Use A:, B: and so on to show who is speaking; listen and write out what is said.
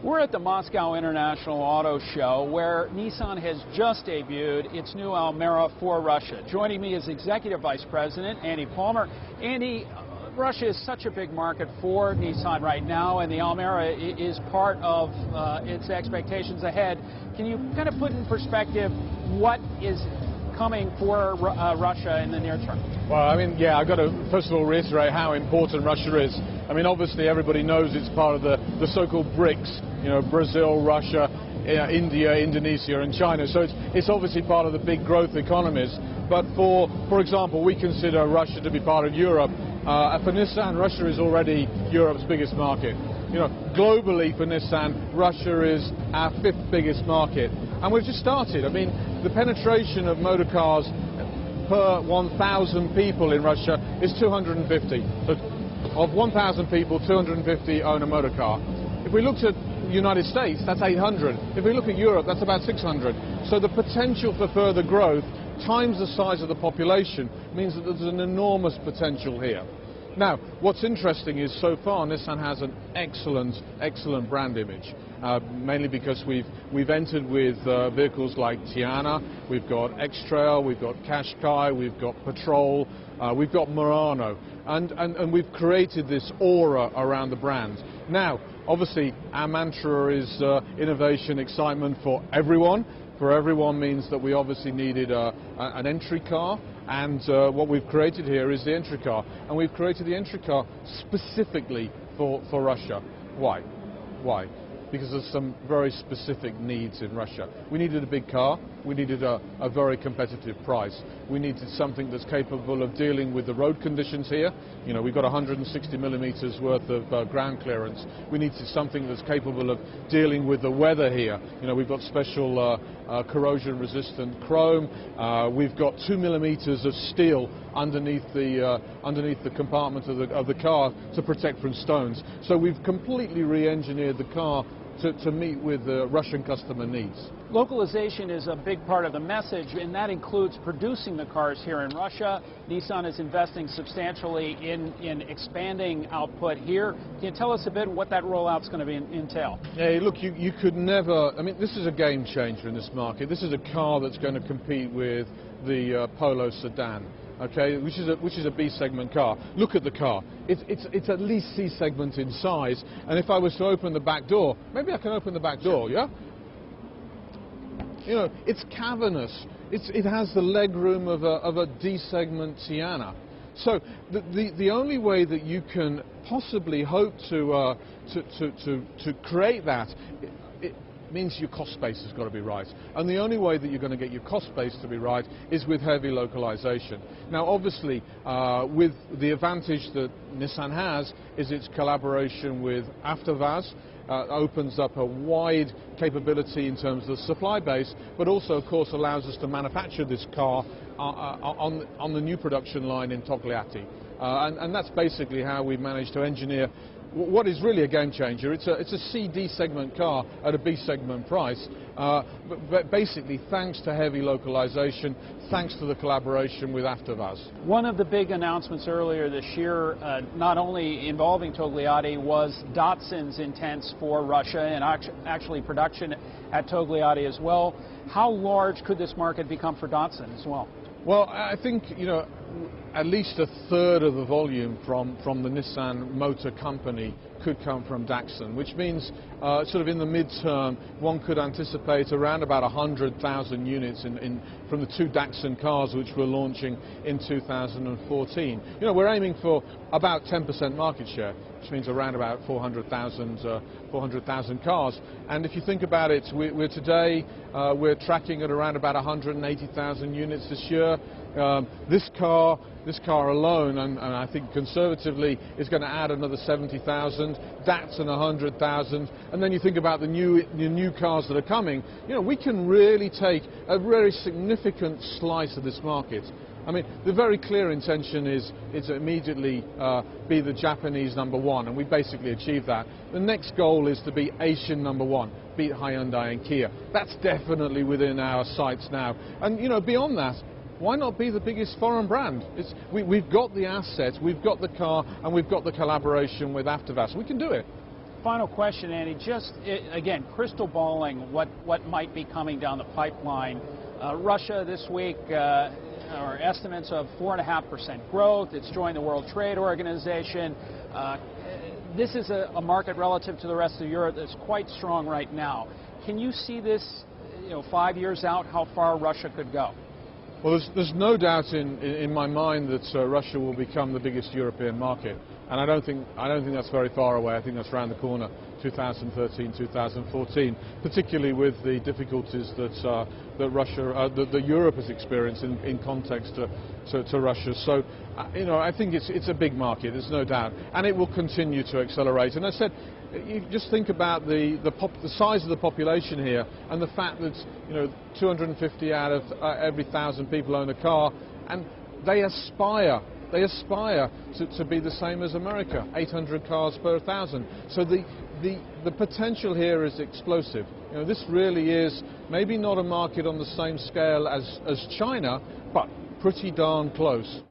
A: We're at the Moscow International Auto Show, where Nissan has just debuted its new Almera for Russia. Joining me is Executive Vice President Andy Palmer. Andy, Russia is such a big market for Nissan right now, and the Almera is part of its expectations ahead. Can you kind of put in perspective what is coming for Russia in the near term?
B: Well, I mean, yeah, I've got to first of all reiterate how important Russia is. I mean, obviously everybody knows it's part of the so-called BRICS, you know, Brazil, Russia, India, Indonesia and China. So it's obviously part of the big growth economies. But for example, we consider Russia to be part of Europe. For Nissan, Russia is already Europe's biggest market. You know, globally for Nissan, Russia is our 5th biggest market. And we've just started. I mean, the penetration of motor cars per 1,000 people in Russia is 250. So of 1,000 people, 250 own a motor car. If we looked at the United States, that's 800. If we look at Europe, that's about 600. So the potential for further growth times the size of the population means that there's an enormous potential here. Now, what's interesting is so far Nissan has an excellent brand image, mainly because we've entered with vehicles like Tiana, we've got X-Trail, we've got Qashqai, we've got Patrol, we've got Murano, and we've created this aura around the brand. Now, obviously, our mantra is innovation, excitement for everyone. For everyone means that we obviously needed an entry car, and what we've created here is the entry car. And we've created the entry car specifically for Russia. Why? Why? Because there's some very specific needs in Russia. We needed a big car, we needed a very competitive price. We needed something that's capable of dealing with the road conditions here. You know, we've got 160 millimeters worth of ground clearance. We needed something that's capable of dealing with the weather here. You know, we've got special corrosion resistant chrome. We've got 2 millimeters of steel underneath the compartment of the car to protect from stones. So we've completely re-engineered the car to meet with Russian customer needs.
A: Localization is a big part of the message, and that includes producing the cars here in Russia. Nissan is investing substantially in expanding output here. Can you tell us a bit what that rollout's going to entail?
B: Yeah, look, you could never, I mean, this is a game changer in this market. This is a car that's going to compete with the Polo sedan. Okay, which is a B segment car. Look at the car. It's at least C segment in size. And if I was to open the back door, maybe I can open the back door, yeah? You know, it's cavernous. It has the leg room of a D segment Tiana. So the only way that you can possibly hope to create that, it means your cost base has got to be right. And the only way that you're going to get your cost base to be right is with heavy localization. Now, obviously, with the advantage that Nissan has is its collaboration with AvtoVAZ. Opens up a wide capability in terms of the supply base, but also, of course, allows us to manufacture this car on the new production line in Togliatti. And that's basically how we've managed to engineer what is really a game changer. It's a CD segment car at a B segment price, but basically thanks to heavy localization, thanks to the collaboration with AvtoVAZ.
A: One of the big announcements earlier this year, not only involving Togliatti, was Datsun's intents for Russia and actually production at Togliatti as well. How large could this market become for Datsun as well?
B: Well, I think, you know, at least a third of the volume from the Nissan Motor Company could come from Datsun, which means sort of in the mid-term one could anticipate around about 100,000 units from the 2 Datsun cars which we're launching in 2014. You know, we're aiming for about 10% market share, which means around about 400,000 cars. And if you think about it, we're today we're tracking at around about 180,000 units this year. This car alone, and I think conservatively, is going to add another 70,000. Datsun 100,000. And then you think about the new cars that are coming. You know, we can really take a very significant slice of this market. I mean, the very clear intention is to immediately be the Japanese #1, and we basically achieved that. The next goal is to be Asian #1, beat Hyundai and Kia. That's definitely within our sights now. And, you know, beyond that, why not be the biggest foreign brand? We've got the assets, we've got the car, and we've got the collaboration with AvtoVAZ. We can do it.
A: Final question, Andy. Just again, crystal balling what might be coming down the pipeline. Russia this week are estimates of 4.5% growth. It's joined the World Trade Organization. This is a market relative to the rest of Europe that's quite strong right now. Can you see this, 5 years out, how far Russia could go?
B: Well, there's no doubt in my mind that Russia will become the biggest European market, and I don't think that's very far away. I think that's around the corner, 2013, 2014, particularly with the difficulties that Europe has experienced in context to Russia. So, I think it's a big market. There's no doubt, and it will continue to accelerate. And I said, you just think about the size of the population here, and the fact that 250 out of every 1,000 people own a car, and they aspire to be the same as America, 800 cars per 1,000. So the potential here is explosive. This really is maybe not a market on the same scale as China, but pretty darn close.